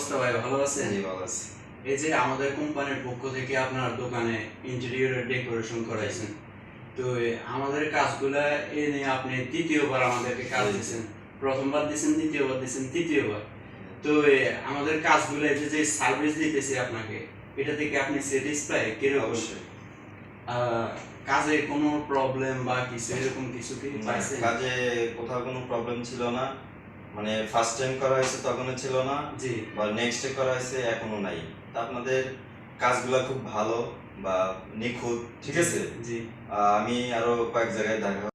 অবস্থা ভাই, ভালো আছেন? জি, ভালো আছি। এই যে আমাদের কোম্পানির পক্ষ থেকে আপনার দোকানে ইন্টেরিয়রের ডেকোরেশন করাইছেন, তো আমাদের কাজগুলা এ নিয়ে আপনি তৃতীয়বার আমাদেরকে কাজ জি, জি। দিছেন। প্রথমবার দিছেন, দ্বিতীয়বার দিছেন, তৃতীয়বার। তো আমাদের কাজগুলো এই যে সার্ভিস দিতেছি আপনাকে, এটা থেকে আপনি স্যাটিসফাই কিরকম? অবশ্যই। কাজে কোনো প্রবলেম বা কিছু এরকম কিছু কি না, পাইছেন? কাজে কোথাও কোনো প্রবলেম ছিল না। মানে ফার্স্ট টাইম করা হয়েছে তখনও ছিল না, জি, বা নেক্সট ডে করা হয়েছে এখনো নাই। তা আপনাদের কাজগুলা খুব ভালো বা নিখুঁত, ঠিক আছে? জি। আমি আরো কয়েক জায়গায় দেখা